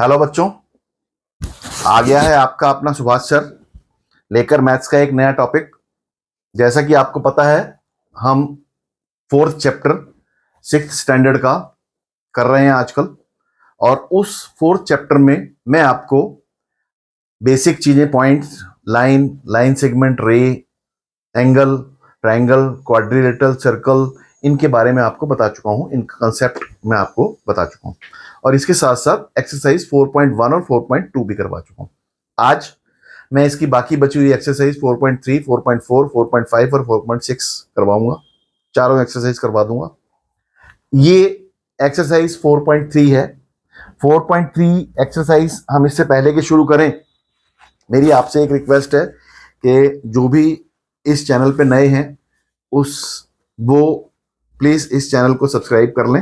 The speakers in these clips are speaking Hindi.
हेलो बच्चों, आ गया है आपका अपना सुभाष सर लेकर मैथ्स का एक नया टॉपिक। जैसा कि आपको पता है, हम फोर्थ चैप्टर सिक्स्थ स्टैंडर्ड का कर रहे हैं आजकल। और उस फोर्थ चैप्टर में मैं आपको बेसिक चीजें, पॉइंट्स, लाइन सेगमेंट, रे, एंगल, ट्रायंगल, क्वाड्रिलेटरल, सर्कल, इनके बारे में आपको बता चुका हूं। इनका कंसेप्ट मैं आपको बता चुका हूं और इसके साथ साथ एक्सरसाइज 4.1 और 4.2 भी करवा चुका हूं। आज मैं इसकी बाकी बची हुई एक्सरसाइज 4.3, 4.4, 4.5 और 4.6 करवाऊंगा। चारों एक्सरसाइज करवा दूंगा। ये एक्सरसाइज 4.3 है। 4.3 एक्सरसाइज हम इससे पहले के शुरू करें, मेरी आपसे एक रिक्वेस्ट है कि जो भी इस चैनल पे नए हैं वो प्लीज इस चैनल को सब्सक्राइब कर लें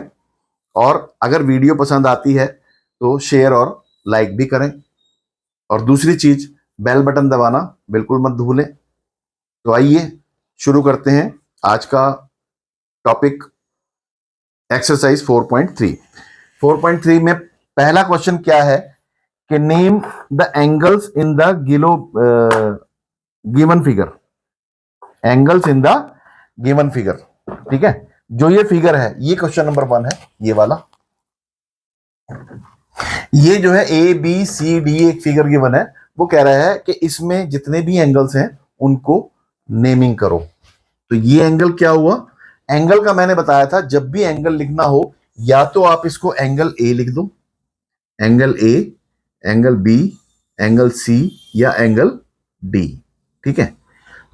और अगर वीडियो पसंद आती है तो शेयर और लाइक भी करें। और दूसरी चीज, बेल बटन दबाना बिल्कुल मत भूलें। तो आइए शुरू करते हैं आज का टॉपिक, एक्सरसाइज 4.3। 4.3 में पहला क्वेश्चन क्या है कि name the angles in the given figure. Angles in the given figure, ठीक है। जो ये फिगर है, ये क्वेश्चन नंबर 1 है, ये वाला। ये जो है ए बी सी डी एक फिगर गिवन है। वो कह रहा है कि इसमें जितने भी एंगल्स हैं उनको नेमिंग करो। तो ये एंगल क्या हुआ? एंगल का मैंने बताया था, जब भी एंगल लिखना हो या तो आप इसको एंगल ए लिख दो, angle A, angle B, angle C या एंगल डी, ठीक है।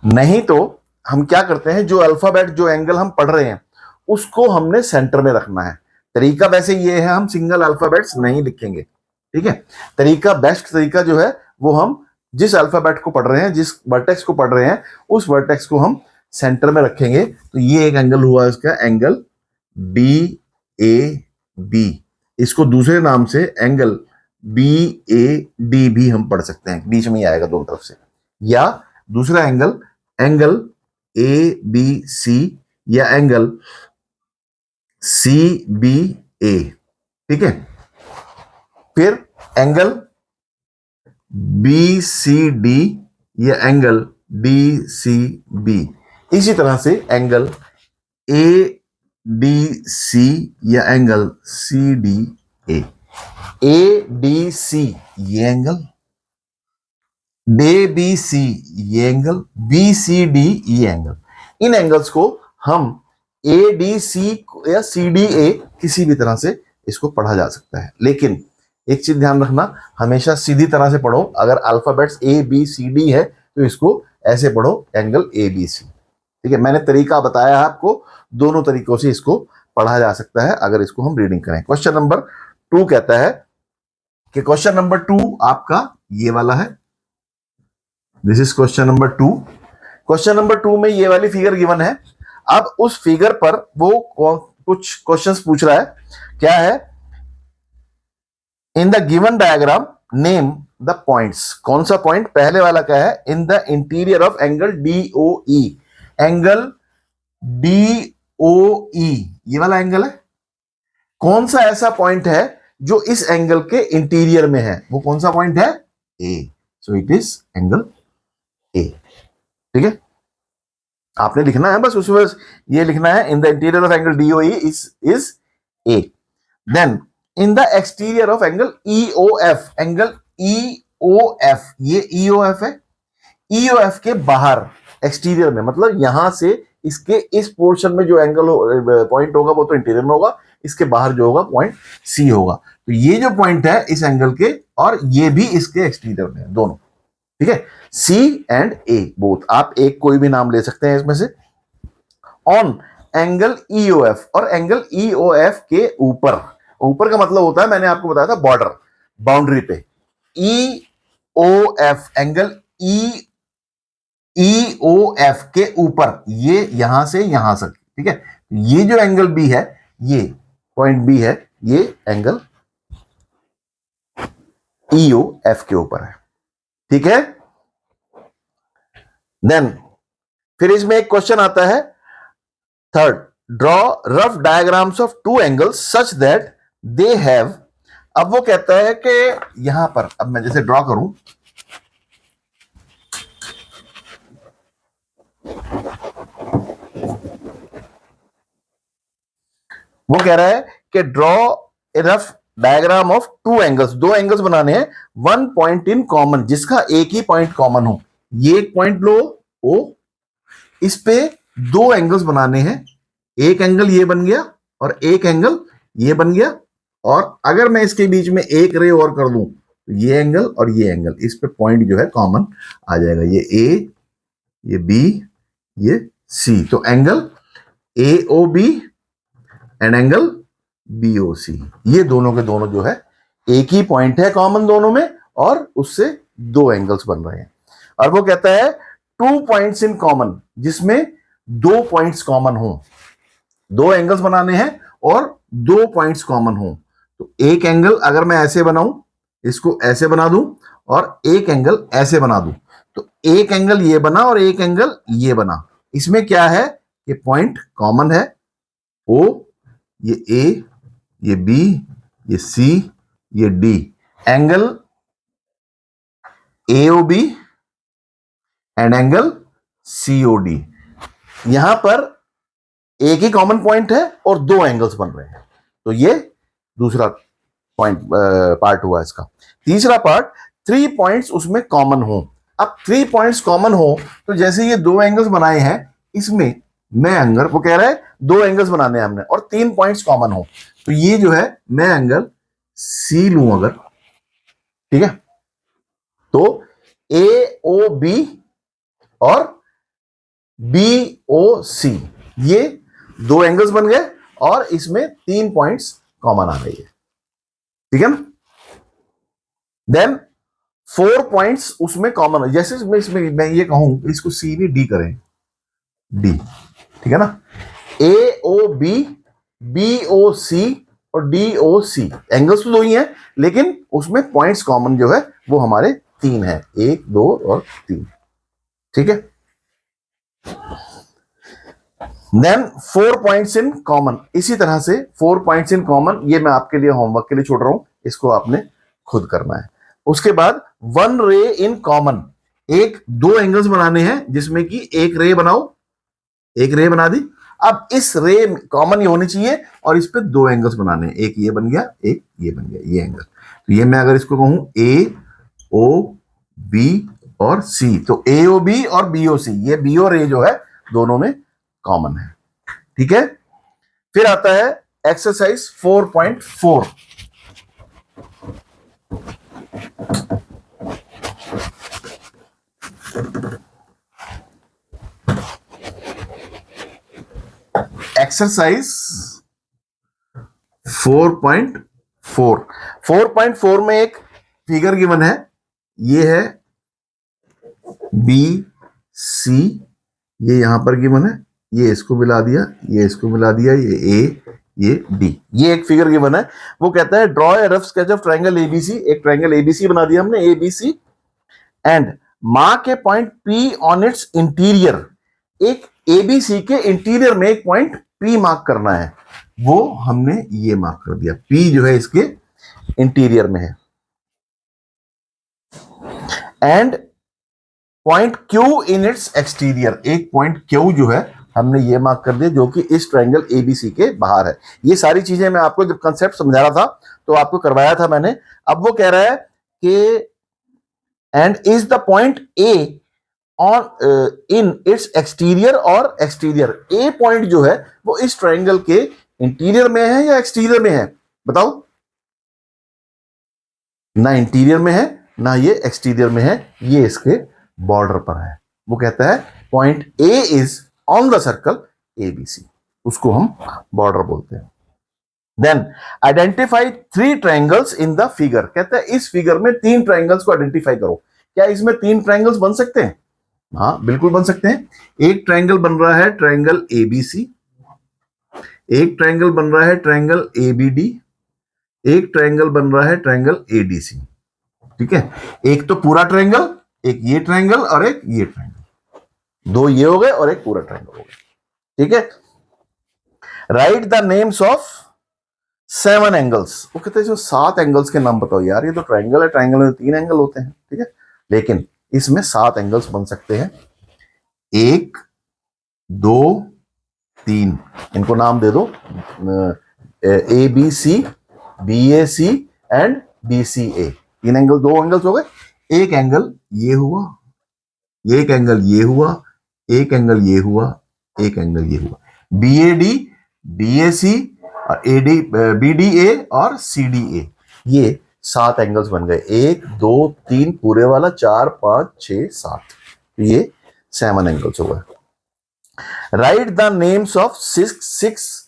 नहीं तो हम क्या करते हैं, जो अल्फाबेट, जो एंगल हम पढ़ रहे हैं उसको हमने सेंटर में रखना है। तरीका वैसे ये है, हम सिंगल अल्फाबेट्स नहीं लिखेंगे, ठीक है। तरीका, बेस्ट तरीका जो है वो हम जिस अल्फाबेट को पढ़ रहे हैं, जिस वर्टेक्स को पढ़ रहे हैं, उस वर्टेक्स को हम सेंटर में रखेंगे। तो ये एक एंगल हुआ इसका, एंगल बी ए बी। इसको दूसरे नाम से एंगल बी ए डी भी हम पढ़ सकते हैं, बीच में ही आएगा दोनों तरफ से। या दूसरा angle, angle A B C या एंगल सी बी ए, ठीक है। फिर एंगल बी सी डी या एंगल डी सी बी। इसी तरह से एंगल ए डी सी या angle C D A D C ये एंगल, डे बी सी ये एंगल, बी सी डी ये एंगल। इन एंगल्स को हम ए डी सी या सी डी ए किसी भी तरह से इसको पढ़ा जा सकता है। लेकिन एक चीज ध्यान रखना, हमेशा सीधी तरह से पढ़ो। अगर alphabets A B C D है तो इसको ऐसे पढ़ो, एंगल ए बी सी, ठीक है। मैंने तरीका बताया है आपको, दोनों तरीकों से इसको पढ़ा जा सकता है अगर इसको हम रीडिंग करें। क्वेश्चन नंबर 2 कहता है कि क्वेश्चन नंबर 2 आपका ये वाला है। This is question number 2। Question number 2 में ये वाली फिगर गिवन है। अब उस फिगर पर वो कुछ क्वेश्चंस पूछ रहा है। क्या है? In the given diagram name the points. कौन सा पॉइंट? पहले वाला क्या है? In the interior of angle D O E. Angle D O E ये वाला एंगल है। कौन सा ऐसा पॉइंट है जो इस एंगल के इंटीरियर में है? वो कौन सा पॉइंट है? A. So it is angle A, ठीक है। आपने लिखना है बस उसमें, ये लिखना है in the interior of angle D O E is A. Then in the exterior of angle E O F. Angle E O F, ये ई ओ एफ है। ई ओ एफ के बाहर, एक्सटीरियर में, मतलब यहां से इसके इस पोर्शन में जो एंगल पॉइंट होगा वो तो इंटीरियर में होगा, इसके बाहर जो होगा पॉइंट सी होगा। तो ये जो पॉइंट है इस एंगल के, और ये भी इसके एक्सटीरियर में है, दोनों, ठीक है। सी एंड ए बोथ, आप एक कोई भी नाम ले सकते हैं इसमें से। On angle E O F, और एंगल ई ओ एफ के ऊपर। ऊपर का मतलब होता है, मैंने आपको बताया था, बॉर्डर, बाउंड्री पे। E O F, angle E O F के ऊपर, ये यहां से यहां तक, ठीक है। ये जो एंगल बी है, ये पॉइंट बी है, ये एंगल ई ओ एफ के ऊपर है, ठीक है। देन फिर इसमें एक क्वेश्चन आता है, third, draw rough diagrams of two angles such that they have अब वो कहता है कि यहां पर अब मैं जैसे ड्रॉ करूं, वो कह रहा है कि draw a rough diagram of two angles, दो एंगल्स बनाने हैं, वन पॉइंट इन कॉमन, जिसका एक ही पॉइंट कॉमन हो। ये एक पॉइंट लो ओ, इस पे दो एंगल्स बनाने हैं, एक एंगल ये बन गया और एक एंगल ये बन गया, और अगर मैं इसके बीच में एक रे और कर दूं तो ये एंगल और ये एंगल, इस पे पॉइंट जो है कॉमन आ जाएगा, ये ए, ये बी, ये सी। तो angle A O B and angle B O C, ये दोनों के दोनों जो है एक ही पॉइंट है कॉमन दोनों में, और उससे दो एंगल्स बन रहे हैं। और वो कहता है टू पॉइंट्स इन कॉमन, जिसमें दो पॉइंट्स कॉमन हो, दो एंगल्स बनाने हैं और दो पॉइंट्स कॉमन हो। तो एक एंगल अगर मैं ऐसे बनाऊं, इसको ऐसे बना दूं, और एक एंगल ऐसे बना दूं, तो एक एंगल ये बना और एक एंगल ये बना। इसमें क्या है कि पॉइंट कॉमन है, ओ, ये ए, ये बी, ये सी, ये D. Angle A O B and angle C O D, यहां पर एक ही कॉमन पॉइंट है और दो एंगल्स बन रहे हैं। तो ये दूसरा पॉइंट पार्ट हुआ इसका। तीसरा पार्ट, थ्री पॉइंट्स उसमें कॉमन हो। अब थ्री पॉइंट्स कॉमन हो तो जैसे ये दो एंगल्स बनाए हैं, इसमें मैं एंगल, वो कह रहा है दो एंगल्स बनाने हैं हमने और तीन पॉइंट्स कॉमन हो, तो ये जो है मैं एंगल सी लूं अगर, ठीक है, तो ए ओ बी और बी ओ सी, ये दो एंगल्स बन गए और इसमें तीन पॉइंट्स कॉमन आ रही है, ठीक है ना। देन फोर पॉइंट्स उसमें कॉमन है, जैसे इसमें मैं ये कहूं इसको सी नहीं डी करें, डी, ठीक है ना। ए ओ बी, बी ओ सी और डी ओ सी, एंगल्स तो दो ही हैं लेकिन उसमें पॉइंट्स कॉमन जो है वो हमारे तीन है, एक, दो और तीन, ठीक है। Then four points in common, इसी तरह से फोर पॉइंट्स इन कॉमन, ये मैं आपके लिए होमवर्क के लिए छोड़ रहा हूं, इसको आपने खुद करना है। उसके बाद वन रे इन कॉमन, एक दो एंगल्स बनाने हैं जिसमें कि एक रे बनाओ, एक रे बना दी। अब इस रे कॉमन ही होनी चाहिए और इस पे दो एंगल्स बनाने हैं, एक ये बन गया, एक ये बन गया, ये एंगल। तो ये मैं अगर इसको कहूं ए ओ बी और सी, तो ए ओ बी और बी ओ सी, ये बी और ए जो है दोनों में कॉमन है, ठीक है। फिर आता है एक्सरसाइज 4.4। एक्सरसाइज 4.4, 4.4 में एक फिगर गिवन है, ये है बी सी, ये यहां पर गिवन है, ये इसको मिला दिया, ये इसको मिला दिया, ये ए, ये डी, ये एक फिगर गिवन है। वो कहता है draw a rough sketch of triangle ABC, एक ट्रायंगल एबीसी बना दिया हमने, ABC, and mark A point P on it's interior, एक एबीसी के इंटीरियर में एक पॉइंट पी मार्क करना है, वो हमने ये मार्क कर दिया, पी जो है इसके इंटीरियर में है। And point Q in its exterior, एक पॉइंट क्यू जो है हमने ये मार्क कर दिया जो कि इस ट्रायंगल एबीसी के बाहर है। ये सारी चीजें मैं आपको जब कंसेप्ट समझा रहा था तो आपको करवाया था मैंने। अब वो कह रहा है कि and is the point A on in its exterior और एक्सटीरियर, ए पॉइंट जो है वो इस ट्रायंगल के इंटीरियर में है या एक्सटीरियर में है, बताओ। ना इंटीरियर में है ना ये एक्सटीरियर में है, ये इसके बॉर्डर पर है। वो कहता है point A is on the circle ABC, उसको हम बॉर्डर बोलते हैं। Then identify three triangles in the figure, कहता है इस फिगर में तीन ट्रायंगल्स को आइडेंटिफाई करो। क्या इसमें तीन ट्रायंगल्स बन सकते हैं? हाँ बिल्कुल बन सकते हैं। एक ट्रायंगल बन रहा है ट्रायंगल एबीसी, एक ट्रायंगल बन रहा है ट्रायंगल एबीडी, एक ट्रायंगल बन रहा है ट्रायंगल एडीसी, ठीक है। एक तो पूरा ट्रायंगल, एक ये ट्रायंगल और एक ये ट्रायंगल, दो ये हो गए और एक पूरा ट्रायंगल हो गया, ठीक है। Right the names of 7 angles. वो कहते हैं जो 7 एंगल्स के नाम बताओ यार, ये तो ट्राइंगल है, ट्राइंगल में 3 एंगल होते हैं, ठीक है, लेकिन इसमें 7 एंगल्स बन सकते हैं। 1 2 3, इनको नाम दे दो A B C, B A C and B C A. 3 angle, 2 angles हो गए। एक एंगल ये हुआ, एक एंगल ये हुआ, एक एंगल ये हुआ, एक एंगल ये हुआ। B A D, D A C, A D, B D A और सी डी ए, ये 7 एंगल्स बन गए। 1 2 3 पूरे वाला, 4 5 6 7, ये 7 एंगल्स हो गए। Right the names of 6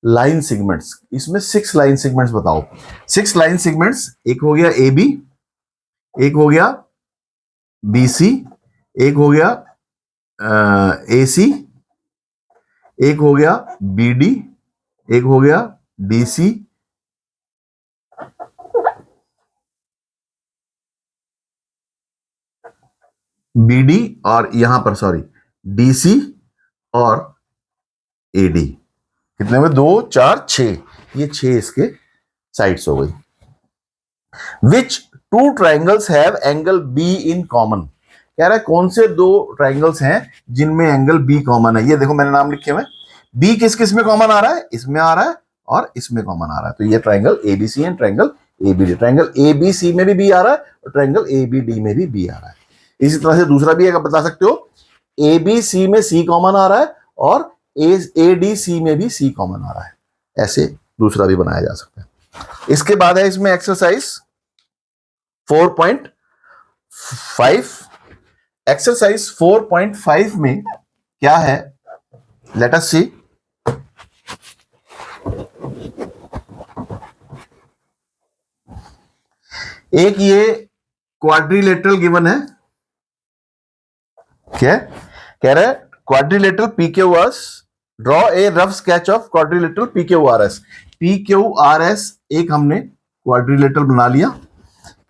line segments. इसमें 6 लाइन सेगमेंट्स बताओ। 6 लाइन सेगमेंट्स, एक हो गया ए बी, एक हो गया बी सी, एक हो गया ए सी, एक हो गया बी डी, एक हो गया डी सी, बी डी और यहां पर सॉरी डी सी और ए डी। कितने में? 2 4 6, ये 6 इसके साइड्स हो गई। विच 2 triangles have angle be in common. कह रहा है कौन से 2 ट्राइंगल्स हैं जिनमें एंगल बी कॉमन है। ये देखो मैंने नाम लिखे हुए, बी किस किस में कॉमन आ रहा है? इसमें आ रहा है और इसमें कॉमन आ रहा है। तो ये triangle ABC and triangle ABD. Triangle ABC में भी बी आ रहा है और ट्राइंगल एबीडी में भी बी आ रहा है। इसी तरह से दूसरा भी एक बता सकते हो, एबीसी में सी कॉमन आ रहा है और एडीसी में भी सी कॉमन आ रहा है। ऐसे दूसरा भी बनाया जा सकता है। इसके बाद है इसमें एक्सरसाइज 4.5। एक्सरसाइज 4.5 में क्या है? लेट अस सी। एक ये क्वाड्रिलेटरल गिवन है। क्या कह रहा है? Quadrilateral PQRS, draw a rough sketch of quadrilateral PQRS। PQRS एक हमने क्वाड्रिलेटरल बना लिया।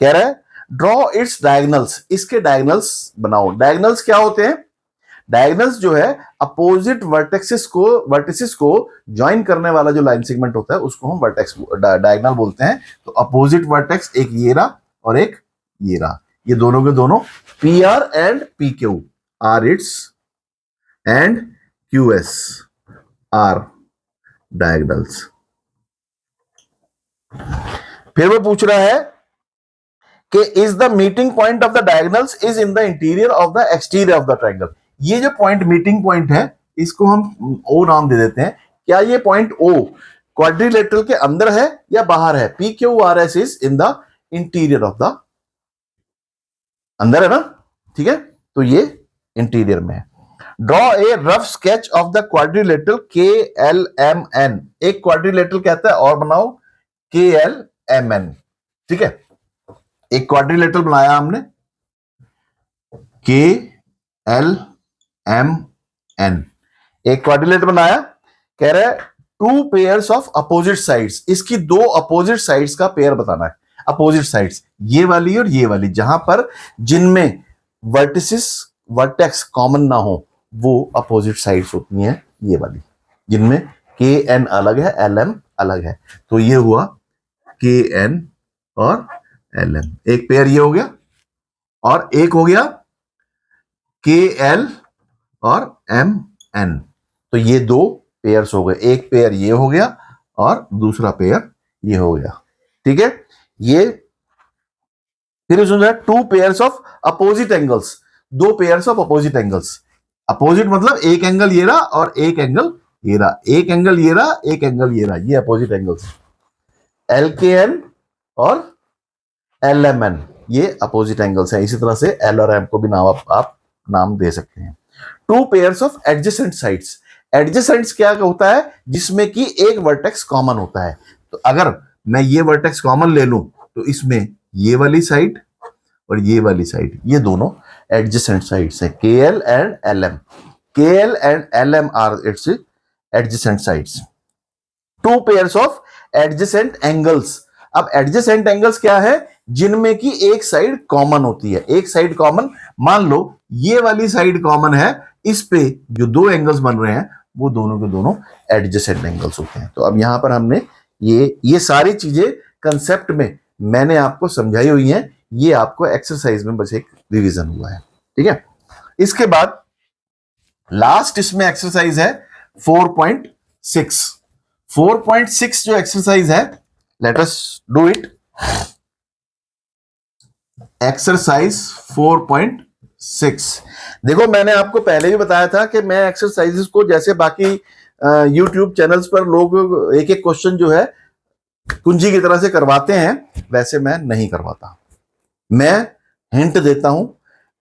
कह रहा है ड्रॉ इट्स डायगोनल्स, इसके डायगोनल्स बनाओ। डायगोनल्स क्या होते हैं? डायगोनल्स जो है अपोजिट वर्टेक्सेस को ज्वाइन करने वाला जो लाइन सेगमेंट होता है उसको हम वर्टेक्स डायगोनल बोलते हैं। तो अपोजिट वर्टेक्स एक ये रहा और एक ये रहा, ये दोनों के दोनों PR and PQ are its and QS are diagonals. फिर वो पूछ रहा है कि is the meeting point of the diagonals is in the interior of the exterior of the triangle. ये जो पॉइंट मीटिंग पॉइंट है इसको हम O नाम दे देते हैं। क्या ये पॉइंट O क्वाड्रिलेटरल के अंदर है या बाहर है? PQRS is in the interior of the, अंदर है ना, ठीक है, तो ये इंटीरियर में है। Draw a rough sketch of the quadrilateral KLMN। एक क्वाड्रिलेटरल कहता है और बनाओ KLMN, ठीक है। एक क्वाड्रिलेटरल बनाया हमने KLMN, एक क्वाड्रिलेटरल बनाया। कह रहा है 2 पेयर्स ऑफ अपोजिट साइड्स, इसकी 2 अपोजिट साइड्स का पेयर बताना है। अपोजिट साइड्स ये वाली और ये वाली, जहां पर जिनमें वर्टेक्स कॉमन ना हो वो अपोजिट साइड्स होती हैं ये वाली, जिनमें KN अलग है LM अलग है। तो ये हुआ KN और LM, एक पेयर ये हो गया और एक हो गया KL और MN। तो ये 2 पेयर्स हो गए, एक पेयर ये हो गया और दूसरा पेयर ये हो गया, ठीक है। ये फिर उसमें 2 pairs of opposite angles, 2 pairs of opposite angles. Opposite मतलब एक एंगल ये रहा और एक एंगल ये रहा, एक एंगल ये रहा, एक एंगल ये रहा, ये अपोजिट एंगल्स। LKN और LMN ये अपोजिट एंगल्स है। इसी तरह से L और M को भी नाम आप नाम दे सकते हैं। 2 पेयर्स ऑफ एडजेसेंट साइड्स। एडजेसेंट्स क्या होता है? जिसमें कि एक वर्टेक्स कॉमन होता है। तो अगर मैं ये वर्टेक्स कॉमन ले लूं तो इसमें ये वाली साइड और ये वाली साइड, ये दोनों एडजेसेंट साइड्स हैं, KL and LM। KL and LM are its adjacent sides. 2 pairs of adjacent angles. अब एडजेसेंट एंगल्स क्या है? जिनमें की एक साइड कॉमन होती है। एक साइड कॉमन, मान लो ये वाली साइड कॉमन है, इस पे जो 2 एंगल्स बन रहे हैं वो दोनों के दोनों एडजेसेंट एंगल्स होते हैं। तो अब यहां पर हमने ये सारी चीजें कंसेप्ट में मैंने आपको समझाई हुई हैं, ये आपको एक्सरसाइज में बस एक रिवीजन हुआ है, ठीक है। इसके बाद लास्ट इसमें एक्सरसाइज है 4.6। 4.6 जो एक्सरसाइज है, let us do it. Exercise 4.6। देखो मैंने आपको पहले भी बताया था कि मैं एक्सरसाइजेस को जैसे बाकी यूट्यूब चैनल्स पर लोग एक एक क्वेश्चन जो है कुंजी की तरह से करवाते हैं, वैसे मैं नहीं करवाता। मैं हिंट देता हूं,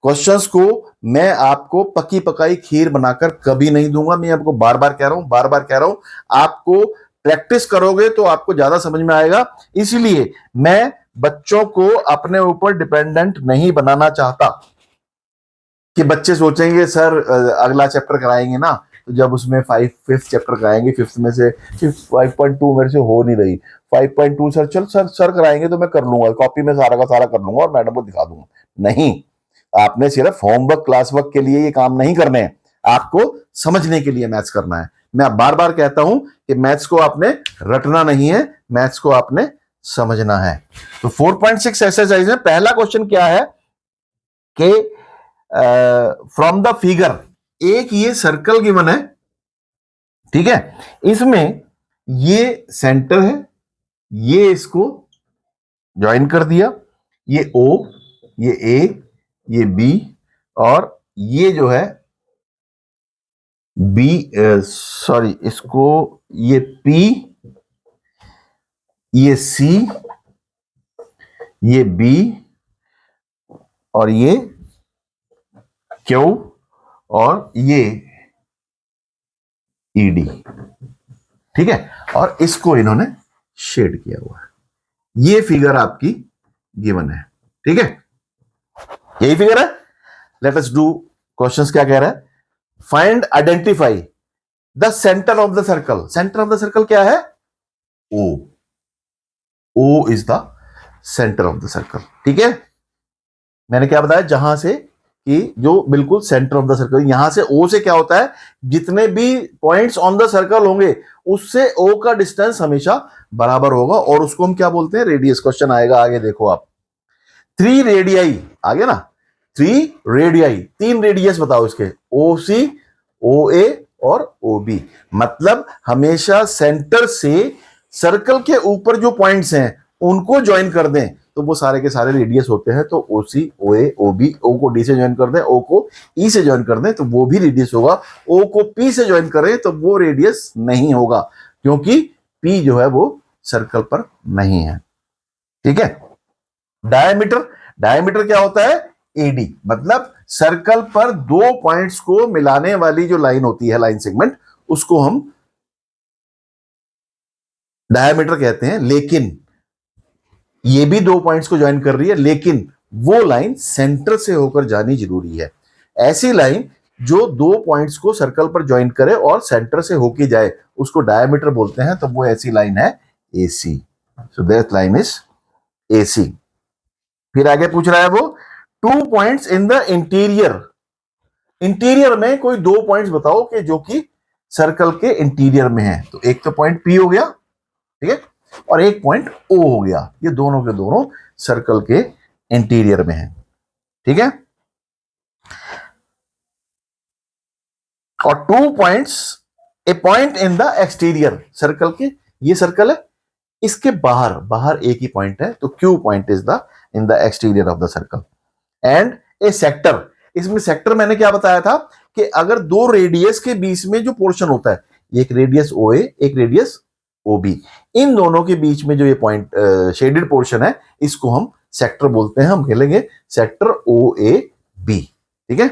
क्वेश्चंस को मैं आपको पकी पकाई खीर बनाकर कभी नहीं दूंगा। मैं आपको बार बार कह रहा हूं, आपको प्रैक्टिस करोगे तो आपको ज्यादा समझ में आएगा। इसलिए मैं बच्चों को अपने ऊपर डिपेंडेंट नहीं बनाना चाहता कि बच्चे सोचेंगे सर अगला चैप्टर कराएंगे ना, तो जब उसमें फिफ्थ चैप्टर कराएंगे, फिफ्थ में से 5.2 मेरे से हो नहीं रही, 5.2 सर चल सर कराएंगे तो मैं कर लूंगा, कॉपी में सारा का सारा कर लूंगा और मैडम को दिखा दूंगा। नहीं, आपने सिर्फ होमवर्क क्लास वर्क के लिए ये काम नहीं करने हैं, आपको समझने के लिए मैथ्स करना है। मैं बार बार कहता हूं कि मैथ्स को आपने रटना नहीं है, मैथ्स को आपने समझना है। तो 4.6 एक्सरसाइज में पहला क्वेश्चन क्या है कि फ्रॉम द फिगर, एक ये सर्कल गिवन है, ठीक है। इसमें ये सेंटर है, ये इसको ज्वाइन कर दिया, ये O, ये A, ये B, और ये जो है B, सॉरी इसको, ये P, ये C, ये B, और ये Q, और ये ED, ठीक है। और इसको इन्होंने शेड किया हुआ है। ये फिगर आपकी गिवन है, ठीक है, यही फिगर है। Let us do questions. क्या कह रहा है? Find identify the centre of the circle. Centre of the circle क्या है? O। O is the centre of the circle, ठीक है। मैंने क्या बताया, जहां से कि जो बिल्कुल सेंटर ऑफ द सर्कल, यहां से O से क्या होता है, जितने भी पॉइंट्स ऑन द सर्कल होंगे उससे O का डिस्टेंस हमेशा बराबर होगा, और उसको हम क्या बोलते हैं? रेडियस। क्वेश्चन आएगा आगे, देखो आप। 3 रेडियाई आ गया ना, 3 रेडियाई, 3 रेडियस बताओ इसके, OC, OA और OB। मतलब हमेशा सेंटर से सर्कल के ऊपर जो पॉइंट्स हैं उनको ज्वाइन कर दें तो वो सारे के सारे रेडियस होते हैं। तो OC, OA, OB, O को D से ज्वाइन कर दें, O को E से ज्वाइन कर दें तो वो भी रेडियस होगा, O को P से ज्वाइन करें तो वो रेडियस नहीं होगा, क्योंकि P जो है वो सर्कल पर नहीं है, ठीक है। डायमीटर, डायमीटर क्या होता है? AD। मतलब सर्कल पर दो पॉइंट्स को मिलाने वाली जो लाइन होती है, लाइन सेगमेंट, उसको हम डायमीटर कहते हैं। लेकिन ये भी दो पॉइंट्स को ज्वाइन कर रही है, लेकिन वो लाइन सेंटर से होकर जानी जरूरी है। ऐसी लाइन जो दो पॉइंट्स को सर्कल पर ज्वाइन करे और सेंटर से होके जाए उसको डायमीटर बोलते हैं। तो वो ऐसी लाइन है AC। So that line is AC। फिर आगे पूछ रहा है वो 2 points in the interior. Interior में कोई दो पॉइंट्स बताओ कि जो कि सर्कल के इंटीरियर में है। तो एक तो पॉइंट P हो गया, ठीक है, और एक पॉइंट O हो गया। ये दोनों के दोनों सर्कल के इंटीरियर में है, ठीक है। और 2 points, A point in the exterior, circle के, ये सर्कल है, इसके बाहर, बाहर एक ही पॉइंट है, तो Q point is the in the exterior of the circle. And A sector, इसमें सेक्टर मैंने क्या बताया था कि अगर दो रेडियस के बीच में जो पोर्शन होता है, एक रेडियस OA, एक रेडियस OB, इन दोनों के बीच में जो ये पॉइंट शेडेड पोर्शन है, इसको हम सेक्टर बोलते हैं। हम खेलेंगे सेक्टर OAB, ठीक है।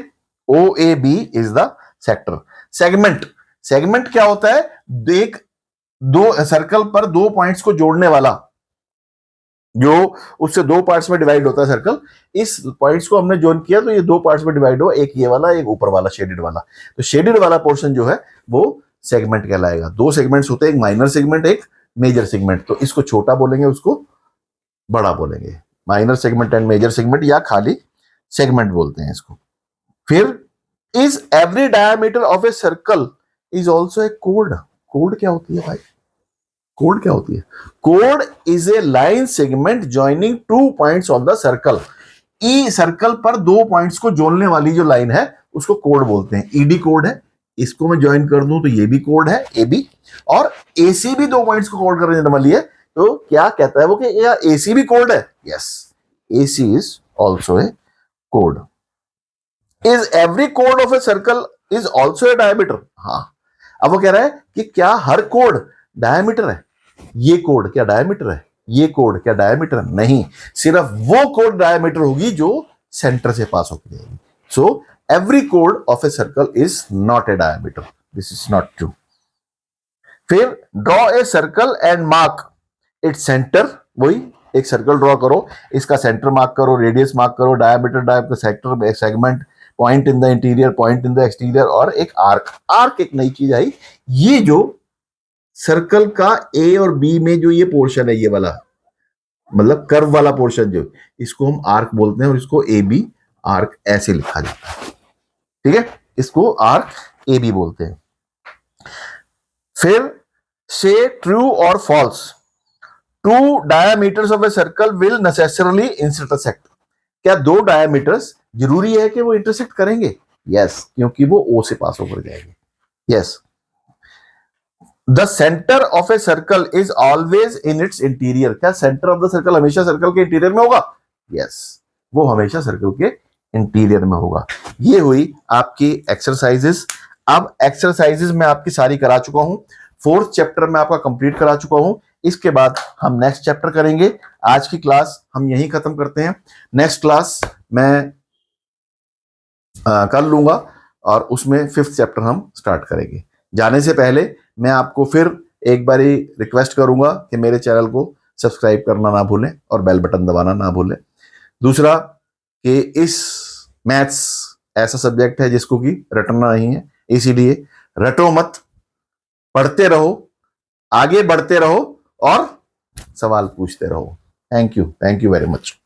OAB is the sector. Segment, segment क्या होता है? एक दो सर्कल पर दो पॉइंट्स को जोड़ने वाला, जो उससे दो पार्ट्स में डिवाइड होता है सर्कल। इस पॉइंट्स को हमने ज्वाइन किया तो ये दो पार्ट्स में डिवाइड हुआ, एक ये वाला, एक ऊपर वाला शेडेड वाला। तो शेडेड वाला पोर्शन जो है वो सेगमेंट कहलाएगा। दो सेगमेंट्स होते हैं, एक माइनर सेगमेंट, एक मेजर सेगमेंट। तो इसको छोटा बोलेंगे, उसको बड़ा बोलेंगे। Minor segment and major segment, या खाली सेगमेंट बोलते हैं इसको। फिर is every diameter of a circle is also a कोड। कोड क्या होती है भाई? कोड क्या होती है? कोड is a line segment joining two points on the circle. ई सर्कल पर दो पॉइंट्स को जोड़ने वाली जो लाइन है उसको कोड बोलते हैं। ईडी कोड है, इसको मैं ज्वाइन कर दूं तो ये भी कोड है ए बी, और एसी भी दो पॉइंट्स को कोड करने वाली है, तो क्या कहता है वो कि या एसी भी कोड है? Yes, AC is also a code. Is every कोड of a circle is also A diameter? हाँ, अब वो कह रहा है कि क्या हर कोड डायमीटर है? ये कोड क्या डायमीटर है? ये कोड क्या डायमीटर है? नहीं, सिर्फ वो कोड डायमीटर होगी जो सेंटर से पास होकर जाएगी। सो एवरी कोड of a circle is not a diameter, this is not true. फिर draw a circle and mark its centre, वही एक सर्कल ड्रॉ करो, इसका सेंटर मार्क करो, रेडियस मार्क करो, डायमीटर डायब का sector segment, point in the interior, point in the exterior, और एक आर्क। आर्क एक नई चीज आई, ये जो सर्कल का ए और बी में जो ये पोर्शन है, ये वाला मतलब कर्व वाला पोर्शन, जो इसको हम आर्क बोलते हैं, और इसको ए बी आर्क ऐसे लिखा जाता है, ठीक है, इसको आर्क ए बी बोलते हैं। फिर से ट्रू और false, two diameters of a circle will necessarily intersect. क्या दो डायमीटर्स जरूरी है कि वो इंटरसेक्ट करेंगे? यस, क्योंकि वो ओ से पास होकर जाएंगे। Yes. The centre of a circle is always in its interior. क्या सेंटर ऑफ द सर्कल हमेशा सर्कल के इंटीरियर में होगा? यस, वो हमेशा सर्कल के इंटीरियर में होगा। ये हुई आपकी एक्सरसाइजेस। अब एक्सरसाइजेस मैं आपकी सारी करा चुका हूं, फोर्थ चैप्टर में आपका कंप्लीट करा चुका हूं। इसके बाद हम नेक्स्ट चैप्टर करेंगे। आज की क्लास हम यहीं खत्म करते हैं। नेक्स्ट क्लास मैं कर लूंगा और उसमें फिफ्थ चैप्टर हम स्टार्ट करेंगे। जाने से पहले मैं आपको फिर एक बारी रिक्वेस्ट करूंगा कि मेरे चैनल को सब्सक्राइब करना ना भूलें और बेल बटन दबाना ना भूलें। दूसरा कि इस मैथ्स ऐसा सब्जेक्ट है जिसको कि रटना नहीं है, इसीलिए रटो मत, पढ़ते रहो, आगे बढ़ते रहो और सवाल पूछते रहो। Thank you very much.